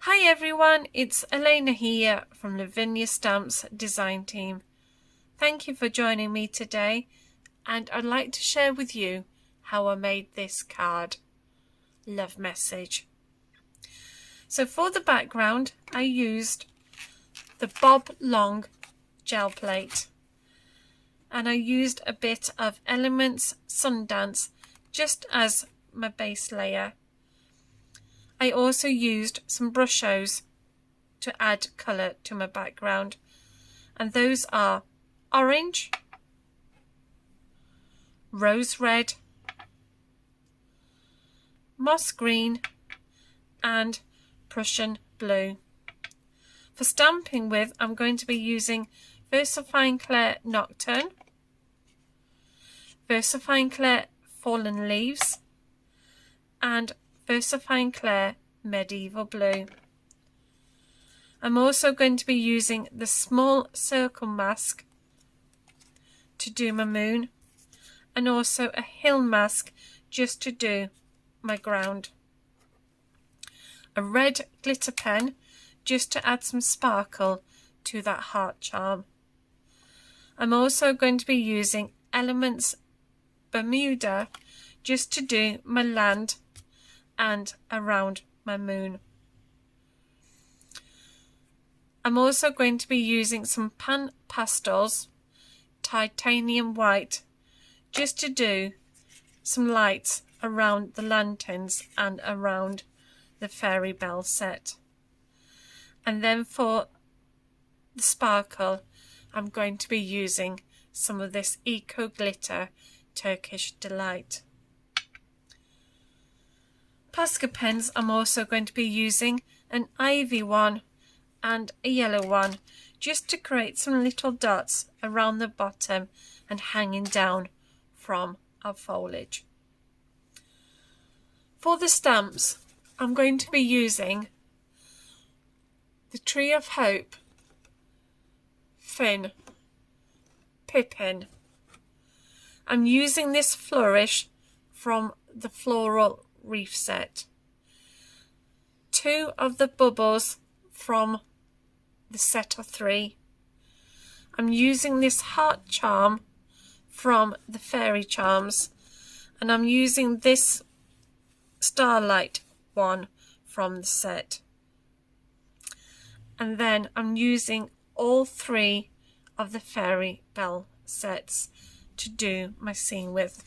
Hi everyone, it's Eleana here from Lavinia Stamps design team. Thank you for joining me today, and I'd like to share with you how I made this card. Love message. So for the background I used the Bob Long gel plate, and I used a bit of Elements Sundance just as my base layer. I also used some brushos to add colour to my background, and those are orange, rose red, moss green and Prussian blue. For stamping with, I'm going to be using VersaFine Clair Nocturne, VersaFine Clair Fallen Leaves and VersaFine Clair Medieval Blue. I'm also going to be using the small circle mask to do my moon, and also a hill mask just to do my ground. A red glitter pen just to add some sparkle to that heart charm. I'm also going to be using Elements Bermuda just to do my land and around my moon. I'm also going to be using some pan pastels, titanium white, just to do some lights around the lanterns and around the fairy bell set. And then for the sparkle, I'm going to be using some of this Eco Glitter Turkish Delight. Posca pens, I'm also going to be using an ivy one and a yellow one just to create some little dots around the bottom and hanging down from our foliage. For the stamps, I'm going to be using the Tree of Hope, Finn, Pipin. I'm using this flourish from the Floral Reef set. 2 of the bubbles from the set of 3. I'm using this heart charm from the Fairy Charms, and I'm using this Starlight one from the set. And then I'm using all 3 of the Fairy Bell sets to do my scene with.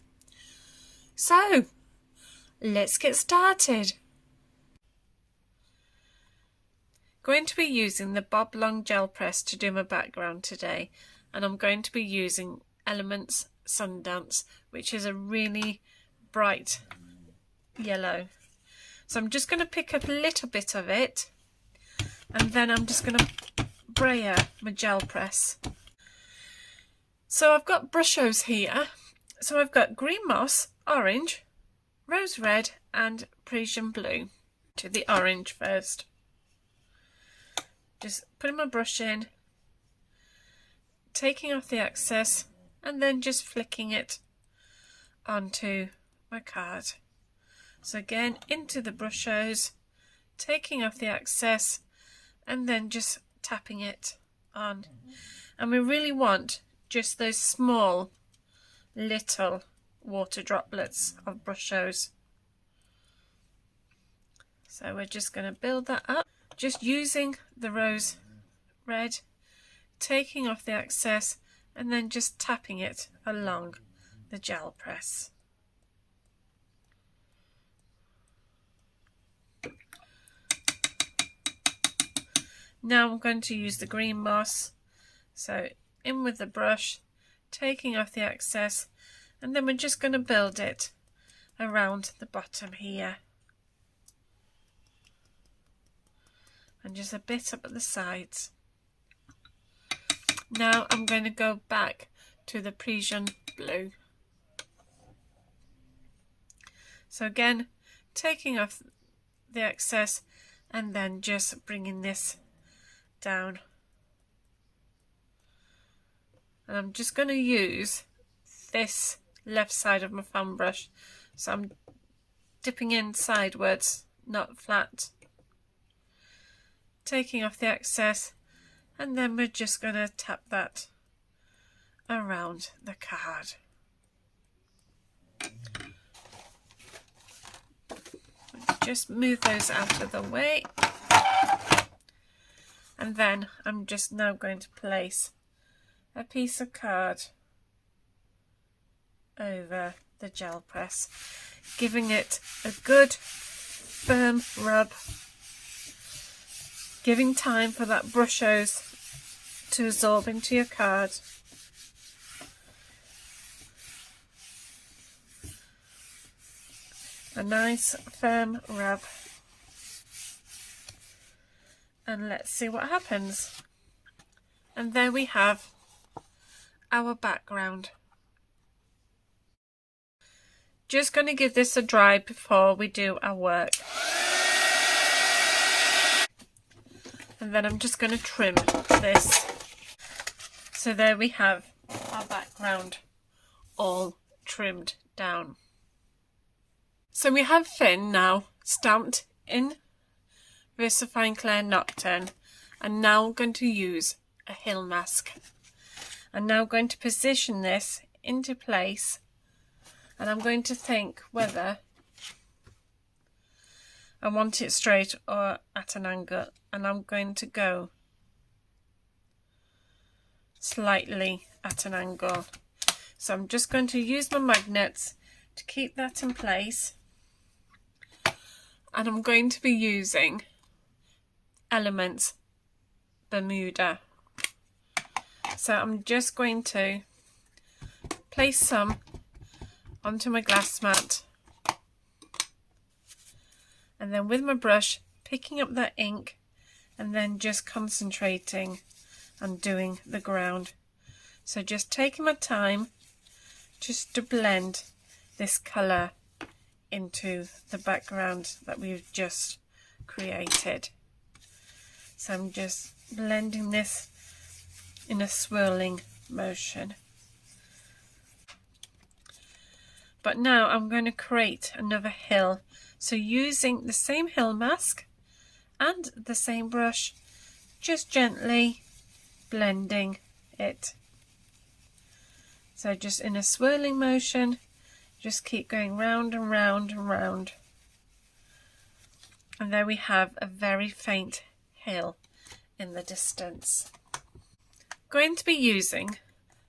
So let's get started. Going to be using the Bob Long gel press to do my background today, and I'm going to be using Elements Sundance, which is a really bright yellow. So I'm just going to pick up a little bit of it, and then I'm just going to brayer my gel press. So I've got brushos here. So I've got green moss, orange, rose red and Prussian blue. To the orange first. Just putting my brush in, taking off the excess, and then just flicking it onto my card. So again, into the brushos, taking off the excess, and then just tapping it on. And we really want just those small little water droplets of brushos. So we're just going to build that up, just using the rose red, taking off the excess, and then just tapping it along the gel press. Now I'm going to use the green moss, so in with the brush, taking off the excess, and then we're just going to build it around the bottom here. And just a bit up at the sides. Now I'm going to go back to the Prussian blue. So again, taking off the excess and then just bringing this down. And I'm just going to use this left side of my fan brush, so I'm dipping in sidewards, not flat. taking off the excess, and then we're just going to tap that around the card. Just move those out of the way, and then I'm just now going to place a piece of card over the gel press, giving it a good firm rub, giving time for that brush hose to absorb into your card. A nice firm rub, and let's see what happens. And there we have our background. Just going to give this a dry before we do our work, and then I'm just going to trim this. So there we have our background all trimmed down. So we have Finn now stamped in VersaFine Clair Nocturne, and now I'm going to use a hill mask. I'm now going to position this into place, and I'm going to think whether I want it straight or at an angle, and I'm going to go slightly at an angle. So I'm just going to use my magnets to keep that in place. And I'm going to be using Elements Bermuda. So I'm just going to place some onto my glass mat, and then with my brush picking up that ink, and then just concentrating on doing the ground. So just taking my time just to blend this colour into the background that we've just created. So I'm just blending this in a swirling motion. But now I'm going to create another hill. So using the same hill mask and the same brush, just gently blending it. So just in a swirling motion, just keep going round and round and round. And there we have a very faint hill in the distance. Going to be using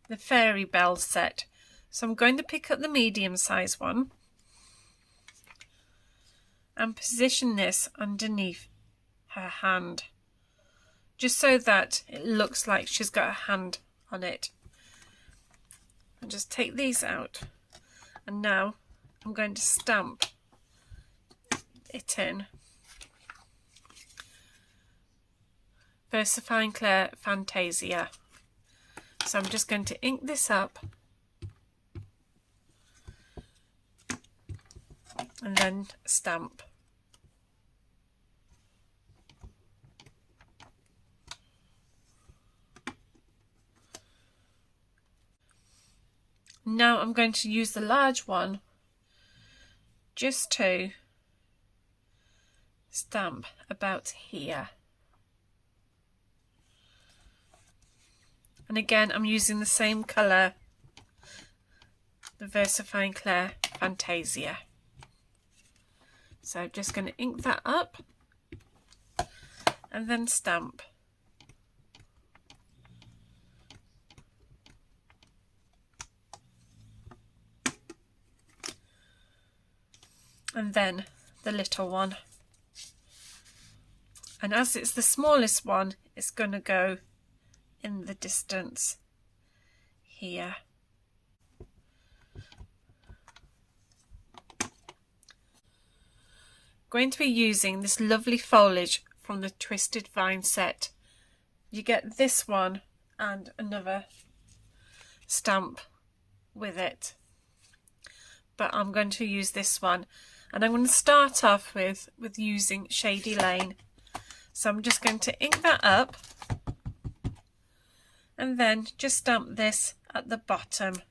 the Fairy Bell set. So I'm going to pick up the medium size one and position this underneath her hand, just so that it looks like she's got a hand on it. And just take these out. And now I'm going to stamp it in. VersaFine Clair Fantasia. So I'm just going to ink this up and then stamp. Now I'm going to use the large one just to stamp about here. And again, I'm using the same colour, the VersaFine Clair Fantasia. So I'm just going to ink that up and then stamp. And then the little one. And as it's the smallest one, it's going to go in the distance here. Going to be using this lovely foliage from the Twisted Vine set. You get this one and another stamp with it, but I'm going to use this one, and I'm going to start off with using Shady Lane. So I'm just going to ink that up and then just stamp this at the bottom.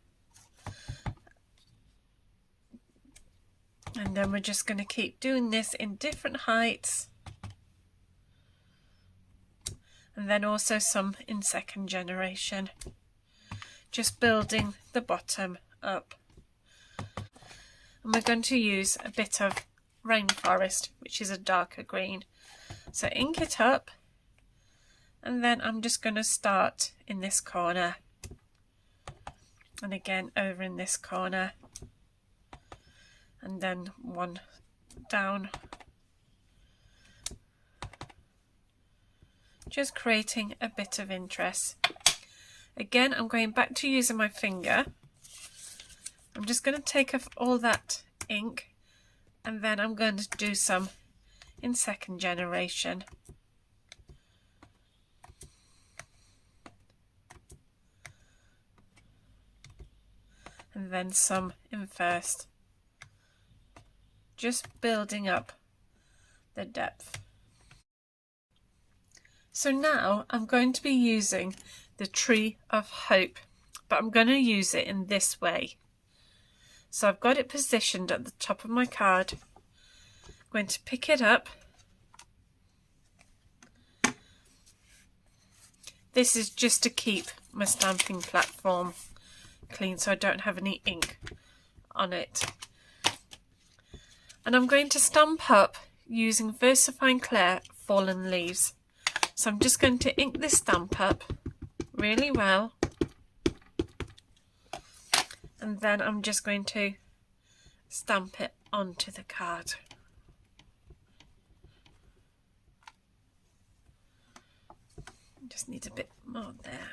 And then we're just going to keep doing this in different heights and then also some in second generation, just building the bottom up. And we're going to use a bit of rainforest, which is a darker green. So ink it up, and then I'm just going to start in this corner, and again over in this corner, and then one down, just creating a bit of interest. Again, I'm going back to using my finger. I'm just going to take off all that ink, and then I'm going to do some in second generation. And then some in first. Just building up the depth. So now I'm going to be using the Tree of Hope, but I'm going to use it in this way. So I've got it positioned at the top of my card. I'm going to pick it up. This is just to keep my stamping platform clean so I don't have any ink on it. And I'm going to stamp up using VersaFine Clair Fallen Leaves. So I'm just going to ink this stamp up really well, and then I'm just going to stamp it onto the card. Just need a bit more there.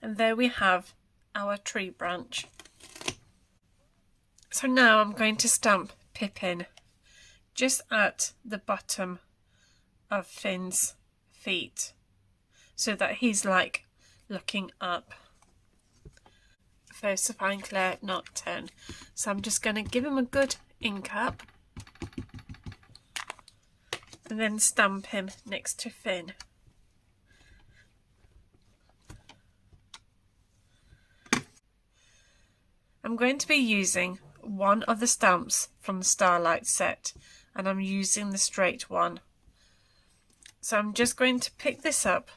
And there we have our tree branch. So now I'm going to stamp Pipin just at the bottom of Finn's feet, so that he's like looking up. VersaFine Clair Nocturne. So I'm just going to give him a good ink up, and then stamp him next to Finn. I'm going to be using one of the stamps from the Starlight set, and I'm using the straight one. So I'm just going to pick this up,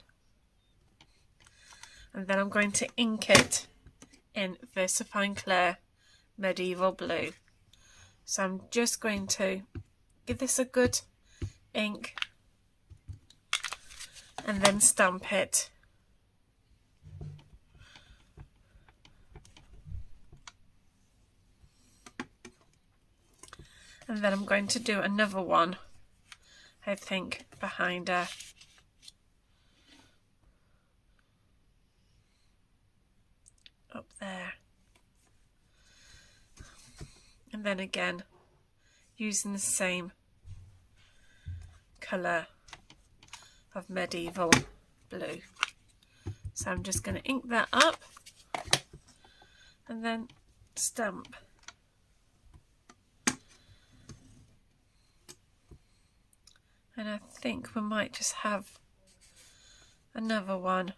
and then I'm going to ink it in VersaFine Clair Medieval Blue. So I'm just going to give this a good ink and then stamp it. And then I'm going to do another one, I think, behind her. Up there. And then again, using the same colour of Medieval Blue. So I'm just going to ink that up and then stamp. And I think we might just have another one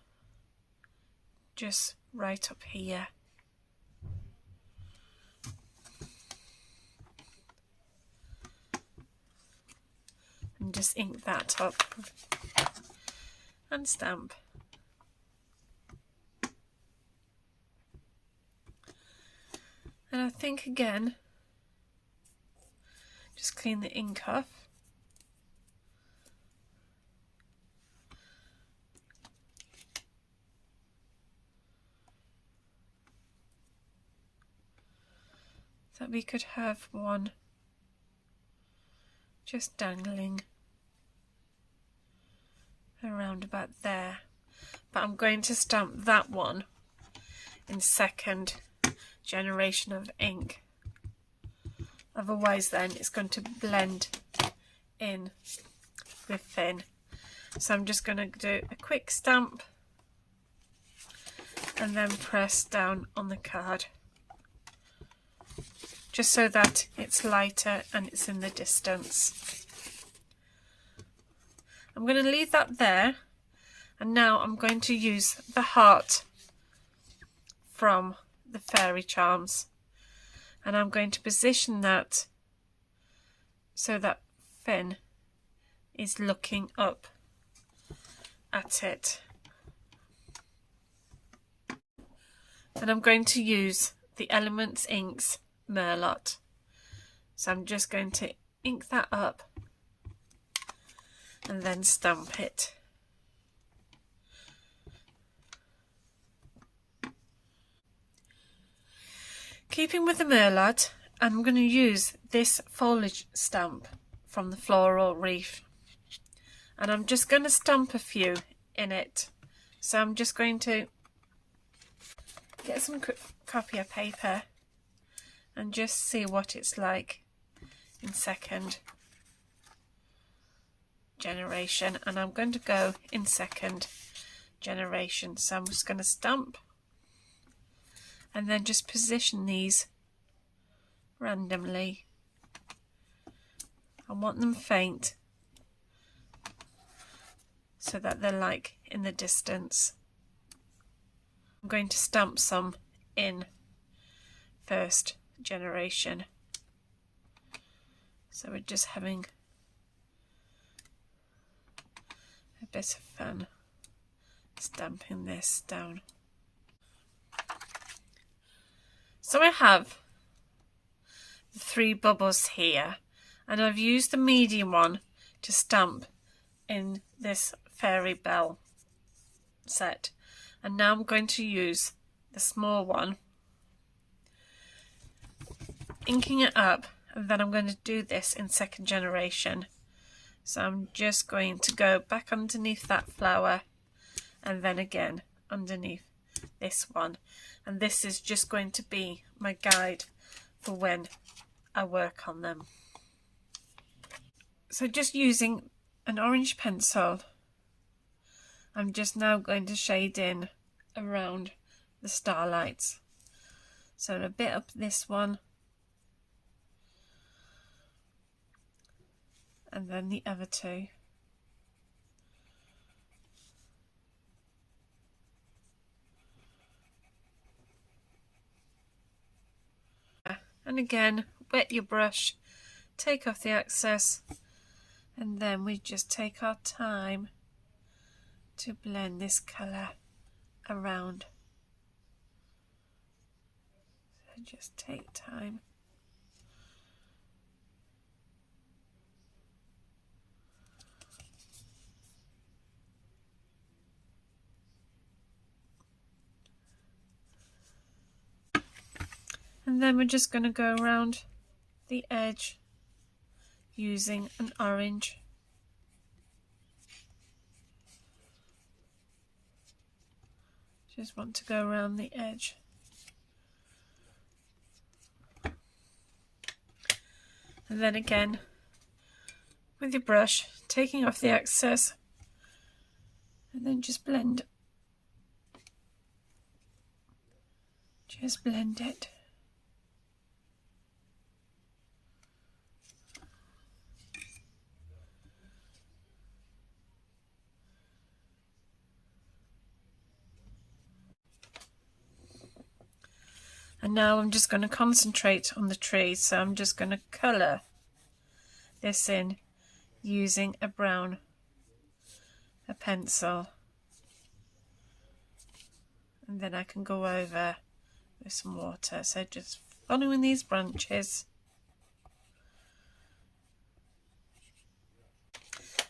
just right up here. And just ink that up and stamp. And I think again, just clean the ink off. That we could have one just dangling around about there, but I'm going to stamp that one in second generation of ink, otherwise then it's going to blend in with Finn. So I'm just going to do a quick stamp and then press down on the card, just so that it's lighter and it's in the distance. I'm going to leave that there, and now I'm going to use the heart from the Fairy Charms, and I'm going to position that so that Finn is looking up at it. And I'm going to use the Elements Inks Merlot. So I'm just going to ink that up and then stamp it. Keeping with the Merlot, I'm going to use this foliage stamp from the Floral Reef. And I'm just going to stamp a few in it. So I'm just going to get some copier paper and just see what it's like in second generation. And I'm going to go in second generation. So I'm just going to stamp and then just position these randomly. I want them faint so that they're like in the distance. I'm going to stamp some in first generation. So we're just having a bit of fun stamping this down. So I have the 3 bubbles here, and I've used the medium one to stamp in this fairy bell set. And now I'm going to use the small one, inking it up, and then I'm going to do this in second generation. So I'm just going to go back underneath that flower and then again underneath this one. And this is just going to be my guide for when I work on them. So just using an orange pencil, I'm just now going to shade in around the starlights. So a bit up this one and then the other 2. And again, wet your brush, take off the excess, and then we just take our time to blend this colour around. So just take time. And then we're just going to go around the edge using an orange. Just want to go around the edge. And then again, with your brush, taking off the excess, and then just blend. Just blend it. And now I'm just going to concentrate on the tree, so I'm just going to colour this in using a pencil, and then I can go over with some water. So just following these branches,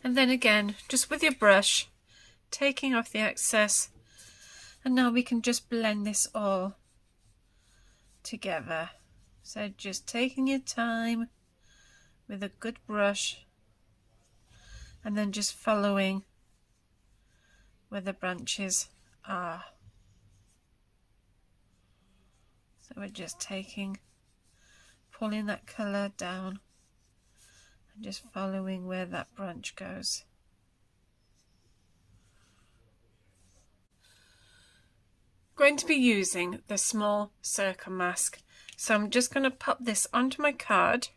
and then again just with your brush taking off the excess, and now we can just blend this all together. So just taking your time with a good brush and then just following where the branches are. So we're just pulling that colour down and just following where that branch goes. Going to be using the small circle mask, so I'm just going to pop this onto my card,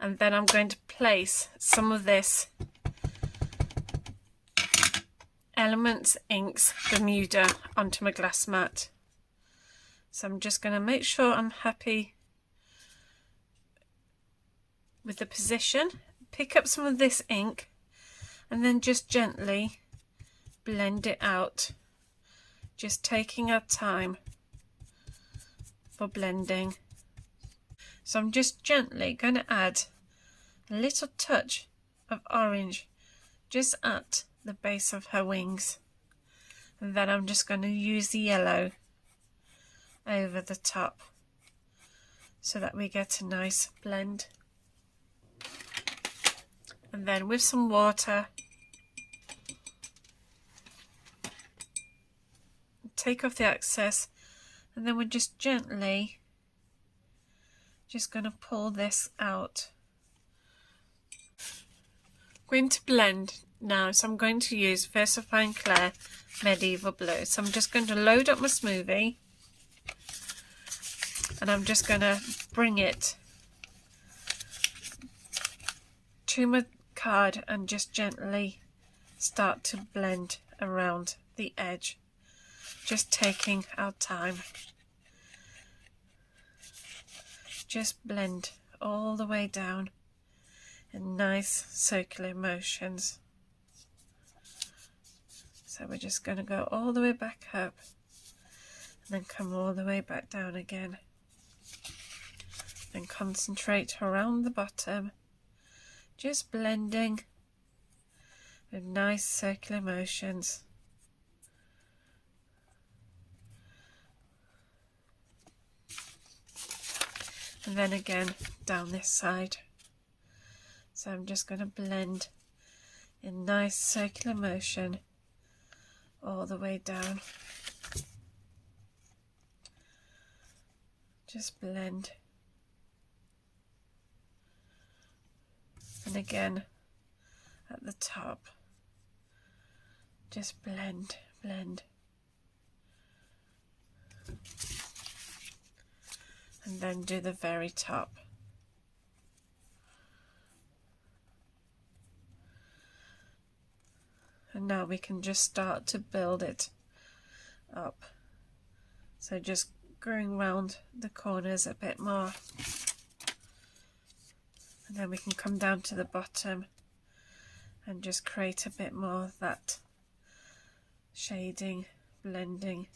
and then I'm going to place some of this Elements Inks Bermuda onto my glass mat. So I'm just going to make sure I'm happy with the position, pick up some of this ink and then just gently blend it out, just taking our time for blending. So I'm just gently going to add a little touch of orange just at the base of her wings, and then I'm just going to use the yellow over the top so that we get a nice blend. And then with some water, take off the excess, and then we're just gently just going to pull this out. I'm going to blend now, so I'm going to use Versifying Clair Medieval Blue. So I'm just going to load up my smoothie, and I'm just going to bring it to my card and just gently start to blend around the edge, just taking our time. Just blend all the way down in nice circular motions. So we're just going to go all the way back up and then come all the way back down again. Then concentrate around the bottom, just blending with nice circular motions. And then again down this side. So I'm just going to blend in nice circular motion all the way down. Just blend. And again at the top, just blend, blend. And then do the very top. And now we can just start to build it up. So just going round the corners a bit more. And then we can come down to the bottom and just create a bit more of that shading, blending.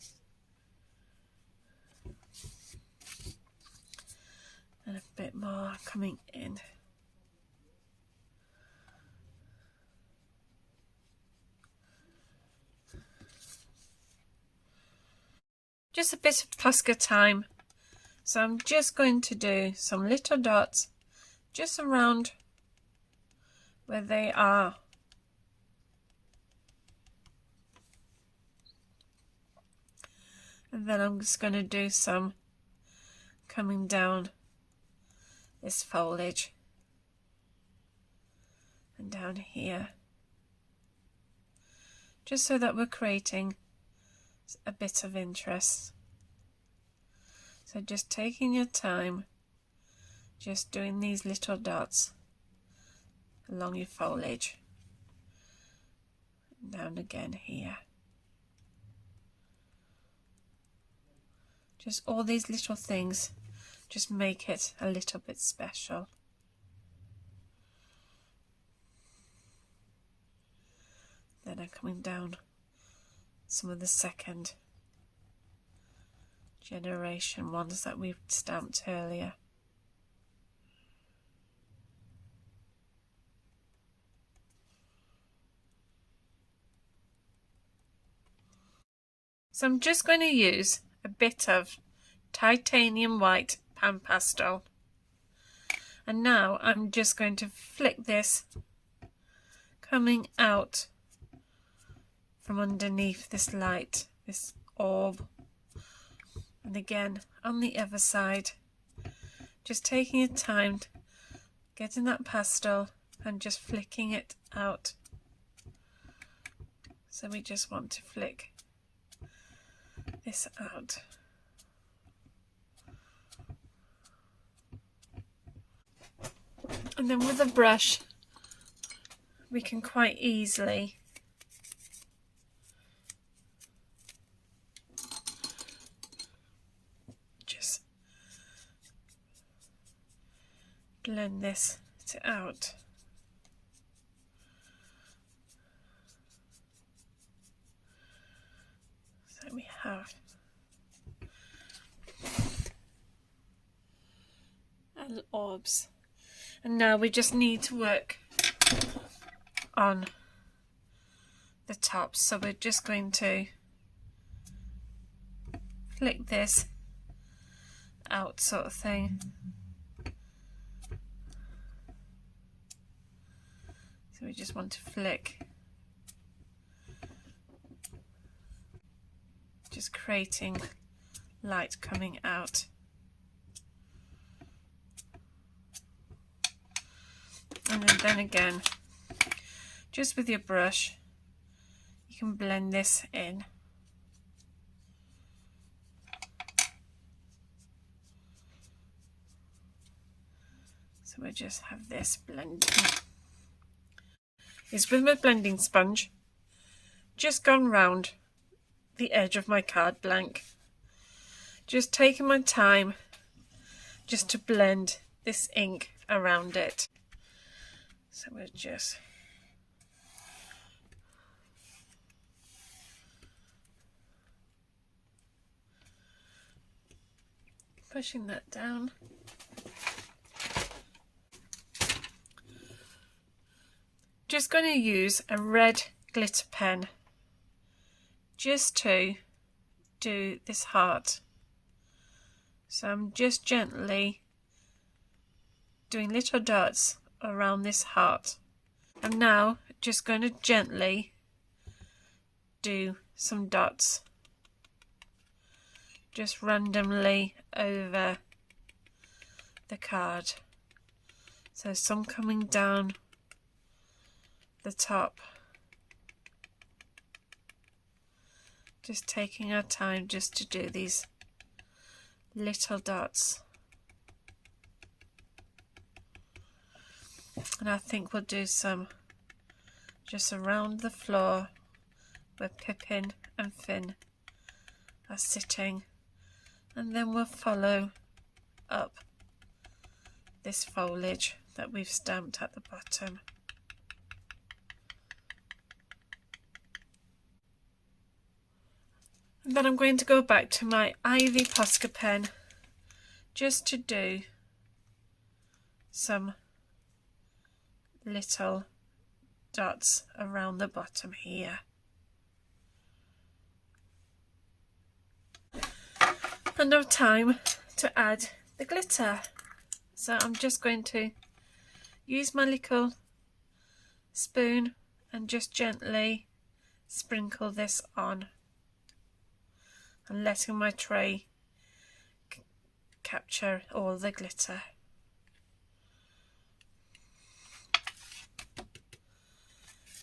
And a bit more coming in. Just a bit of Posca time. So I'm just going to do some little dots just around where they are. And then I'm just going to do some coming down this foliage and down here, just so that we're creating a bit of interest. So just taking your time, just doing these little dots along your foliage, and down again here. Just all these little things just make it a little bit special. Then I'm coming down some of the second generation ones that we've stamped earlier. So I'm just going to use a bit of titanium white pan pastel, and now I'm just going to flick this coming out from underneath this light, this orb, and again on the other side, just taking your time, getting that pastel and just flicking it out. So we just want to flick this out. And then with a brush we can quite easily just blend this out. So we have our little orbs, and now we just need to work on the top. So we're just going to flick this out, sort of thing. So we just want to flick, just creating light coming out. And then again, just with your brush, you can blend this in. So we just have this blending. It's with my blending sponge, just gone round the edge of my card blank. Just taking my time just to blend this ink around it. So we're just pushing that down. Just going to use a red glitter pen just to do this heart. So I'm just gently doing little dots around this heart. I'm now just going to gently do some dots just randomly over the card. So some coming down the top, just taking our time just to do these little dots. And I think we'll do some just around the floor where Pipin and Finn are sitting, and then we'll follow up this foliage that we've stamped at the bottom. And then I'm going to go back to my Ivy Posca pen just to do some little dots around the bottom here. And now time to add the glitter. So I'm just going to use my little spoon and just gently sprinkle this on, and letting my tray capture all the glitter.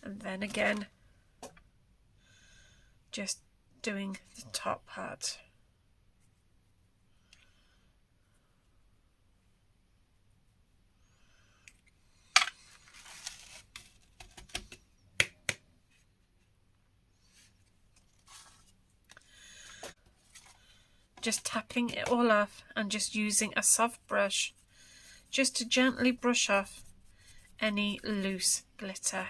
And then again, just doing the top part. Just tapping it all off and just using a soft brush just to gently brush off any loose glitter.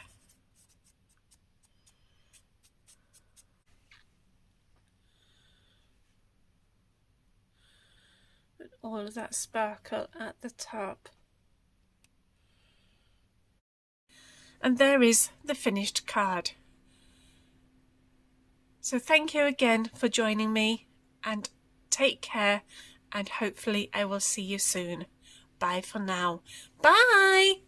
With all of that sparkle at the top. And there is the finished card. So thank you again for joining me, and take care, and hopefully I will see you soon. Bye for now. Bye!